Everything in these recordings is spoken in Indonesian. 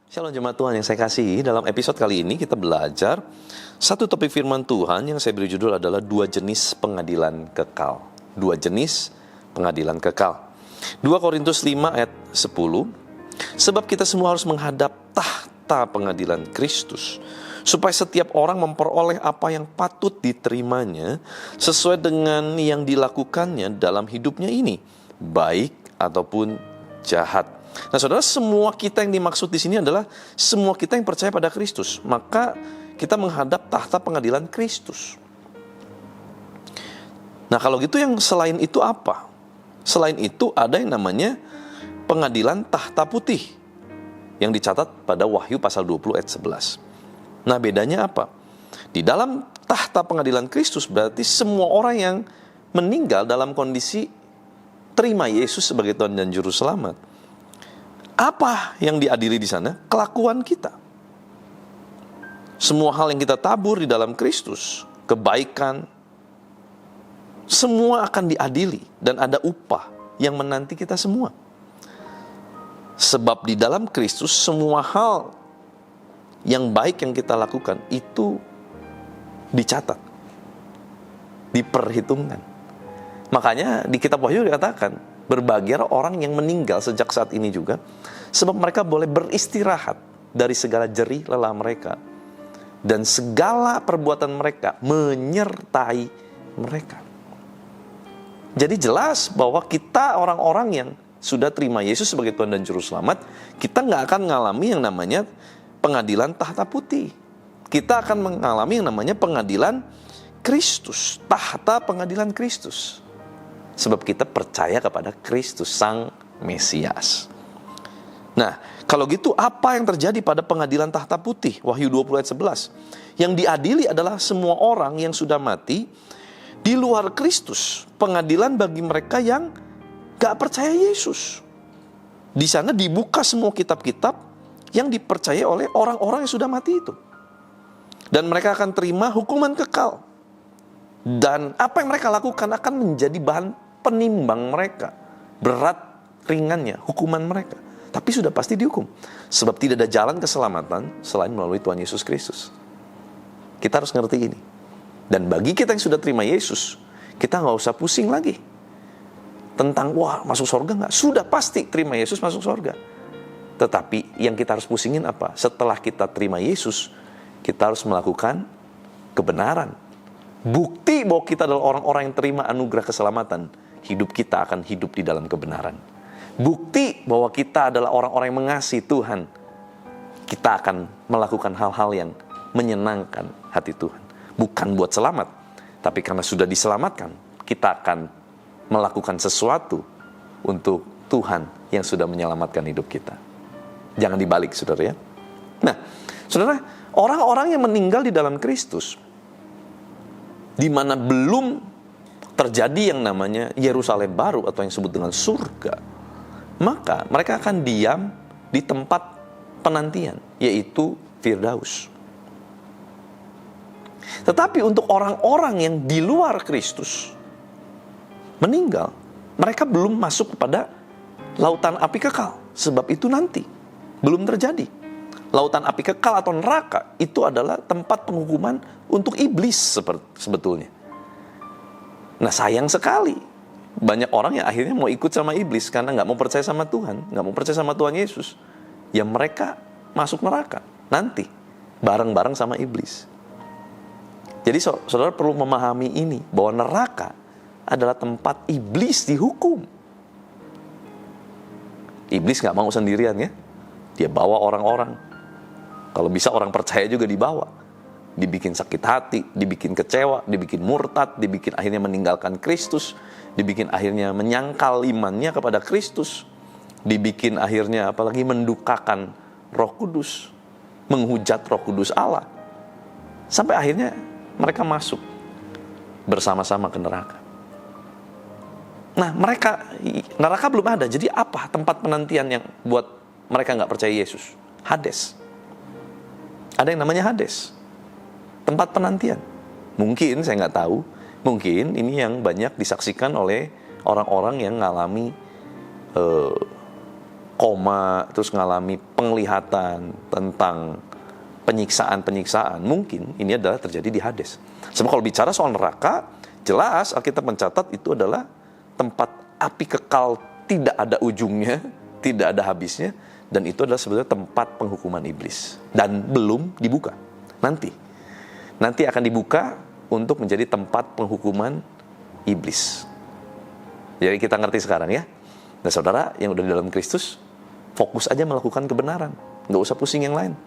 Shalom jemaat Tuhan yang saya kasihi, dalam episode kali ini kita belajar satu topik firman Tuhan yang saya beri judul adalah dua jenis pengadilan kekal. Dua jenis pengadilan kekal. 2 Korintus 5 ayat 10, sebab kita semua harus menghadap tahta pengadilan Kristus, supaya setiap orang memperoleh apa yang patut diterimanya sesuai dengan yang dilakukannya dalam hidupnya ini, baik ataupun jahat. Nah saudara, semua kita yang dimaksud di sini adalah semua kita yang percaya pada Kristus. Maka kita menghadap tahta pengadilan Kristus. Nah kalau gitu yang selain itu apa? Selain itu ada yang namanya pengadilan tahta putih, yang dicatat pada Wahyu pasal 20 ayat 11. Nah bedanya apa? Di dalam tahta pengadilan Kristus berarti semua orang yang meninggal dalam kondisi terima Yesus sebagai Tuhan dan Juru Selamat. Apa yang diadili di sana? Kelakuan kita. Semua hal yang kita tabur di dalam Kristus, kebaikan, semua akan diadili dan ada upah yang menanti kita semua. Sebab di dalam Kristus semua hal yang baik yang kita lakukan itu dicatat, diperhitungkan. Makanya di kitab Wahyu dikatakan, berbahagialah orang yang meninggal sejak saat ini juga, sebab mereka boleh beristirahat dari segala jerih lelah mereka, dan segala perbuatan mereka menyertai mereka. Jadi jelas bahwa kita orang-orang yang sudah terima Yesus sebagai Tuhan dan Juru Selamat, kita nggak akan mengalami yang namanya pengadilan tahta putih. Kita akan mengalami yang namanya pengadilan Kristus, tahta pengadilan Kristus. Sebab kita percaya kepada Kristus Sang Mesias. Nah, kalau gitu apa yang terjadi pada pengadilan tahta putih? Wahyu 20 ayat 11. Yang diadili adalah semua orang yang sudah mati di luar Kristus. Pengadilan bagi mereka yang gak percaya Yesus. Di sana dibuka semua kitab-kitab yang dipercaya oleh orang-orang yang sudah mati itu. Dan mereka akan terima hukuman kekal. Dan apa yang mereka lakukan akan menjadi bahan penimbang mereka, berat ringannya hukuman mereka, tapi sudah pasti dihukum, sebab tidak ada jalan keselamatan selain melalui Tuhan Yesus Kristus. Kita harus ngerti ini. Dan bagi kita yang sudah terima Yesus, kita nggak usah pusing lagi tentang wah masuk surga nggak. Sudah pasti terima Yesus masuk surga. Tetapi yang kita harus pusingin apa? Setelah kita terima Yesus, kita harus melakukan kebenaran. Bukti bahwa kita adalah orang-orang yang terima anugerah keselamatan, hidup kita akan hidup di dalam kebenaran. Bukti bahwa kita adalah orang-orang yang mengasihi Tuhan, kita akan melakukan hal-hal yang menyenangkan hati Tuhan. Bukan buat selamat, tapi karena sudah diselamatkan, kita akan melakukan sesuatu untuk Tuhan yang sudah menyelamatkan hidup kita. Jangan dibalik, saudara ya. Nah, saudara, orang-orang yang meninggal di dalam Kristus, di mana belum terjadi yang namanya Yerusalem baru atau yang disebut dengan surga, maka mereka akan diam di tempat penantian, yaitu Firdaus. Tetapi untuk orang-orang yang di luar Kristus meninggal, mereka belum masuk kepada lautan api kekal, sebab itu nanti belum terjadi. Lautan api kekal atau neraka itu adalah tempat penghukuman untuk iblis sebetulnya. Nah sayang sekali, banyak orang yang akhirnya mau ikut sama iblis karena nggak mau percaya sama Tuhan, nggak mau percaya sama Tuhan Yesus. Ya mereka masuk neraka nanti bareng-bareng sama iblis. Jadi saudara perlu memahami ini, bahwa neraka adalah tempat iblis dihukum. Iblis nggak mau sendirian ya, dia bawa orang-orang. Kalau bisa orang percaya juga dibawa, dibikin sakit hati, dibikin kecewa, dibikin murtad, dibikin akhirnya meninggalkan Kristus, dibikin akhirnya menyangkal imannya kepada Kristus, dibikin akhirnya apalagi mendukakan Roh Kudus, menghujat Roh Kudus Allah, sampai akhirnya mereka masuk bersama-sama ke neraka. Nah, neraka belum ada. Jadi apa tempat penantian yang buat mereka nggak percaya Yesus? Hades. Ada yang namanya Hades, tempat penantian. Mungkin saya nggak tahu Mungkin ini yang banyak disaksikan oleh orang-orang yang mengalami koma, terus mengalami penglihatan tentang penyiksaan-penyiksaan. Mungkin ini adalah terjadi di Hades. Sebab kalau bicara soal neraka, jelas Alkitab mencatat itu adalah tempat api kekal, tidak ada ujungnya, tidak ada habisnya, dan itu adalah sebenarnya tempat penghukuman iblis. Dan belum dibuka. Nanti akan dibuka untuk menjadi tempat penghukuman iblis. Jadi kita ngerti sekarang ya. Nah saudara yang udah di dalam Kristus, fokus aja melakukan kebenaran. Nggak usah pusing yang lain.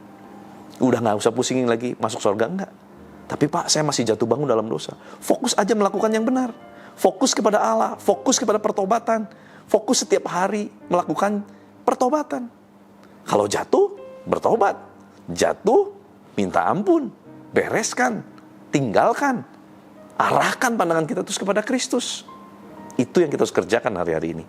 Udah nggak usah pusingin lagi masuk surga, enggak. Tapi Pak, saya masih jatuh bangun dalam dosa. Fokus aja melakukan yang benar. Fokus kepada Allah, fokus kepada pertobatan. Fokus setiap hari melakukan pertobatan. Kalau jatuh, bertobat. Jatuh, minta ampun. Bereskan. Tinggalkan. Arahkan pandangan kita terus kepada Kristus. Itu yang kita harus kerjakan hari-hari ini.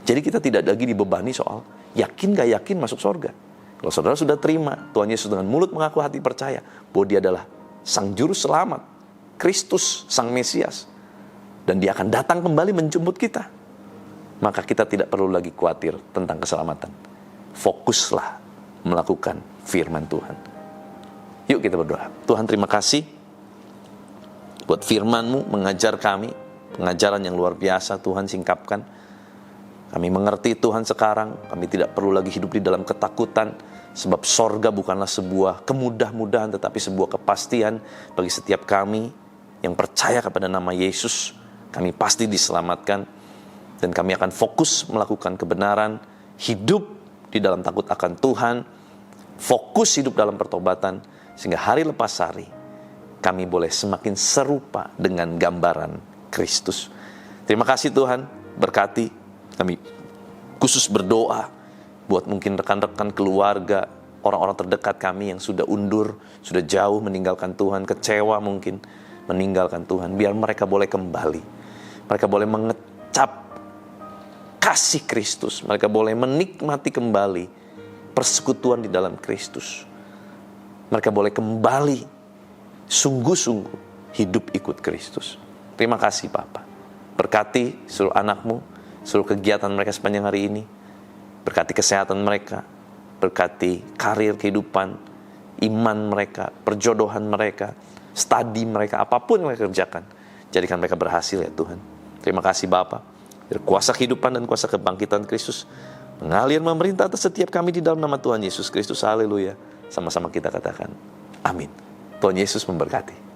Jadi kita tidak lagi dibebani soal yakin gak yakin masuk surga. Kalau saudara sudah terima Tuhan Yesus dengan mulut mengaku hati percaya bahwa Dia adalah Sang Juru Selamat, Kristus, Sang Mesias, dan Dia akan datang kembali menjemput kita, maka kita tidak perlu lagi khawatir tentang keselamatan. Fokuslah melakukan firman Tuhan. Yuk kita berdoa. Tuhan, terima kasih buat firman-Mu mengajar kami, pengajaran yang luar biasa Tuhan singkapkan. Kami mengerti Tuhan sekarang, kami tidak perlu lagi hidup di dalam ketakutan, sebab sorga bukanlah sebuah kemudah-mudahan, tetapi sebuah kepastian bagi setiap kami yang percaya kepada nama Yesus. Kami pasti diselamatkan, dan kami akan fokus melakukan kebenaran, hidup di dalam takut akan Tuhan, fokus hidup dalam pertobatan, sehingga hari lepas hari, kami boleh semakin serupa dengan gambaran Kristus. Terima kasih Tuhan, berkati kami. Khusus berdoa buat mungkin rekan-rekan keluarga, orang-orang terdekat kami yang sudah undur, sudah jauh meninggalkan Tuhan, kecewa mungkin meninggalkan Tuhan. Biar mereka boleh kembali. Mereka boleh mengecap kasih Kristus. Mereka boleh menikmati kembali persekutuan di dalam Kristus. Mereka boleh kembali sungguh-sungguh hidup ikut Kristus. Terima kasih Bapa. Berkati seluruh anak-Mu, seluruh kegiatan mereka sepanjang hari ini. Berkati kesehatan mereka, berkati karir kehidupan, iman mereka, perjodohan mereka, studi mereka, apapun yang mereka kerjakan. Jadikan mereka berhasil ya Tuhan. Terima kasih Bapa. Biar kuasa kehidupan dan kuasa kebangkitan Kristus mengalir memerintah atas setiap kami di dalam nama Tuhan Yesus Kristus. Haleluya. Sama-sama kita katakan amin. Tuhan Yesus memberkati.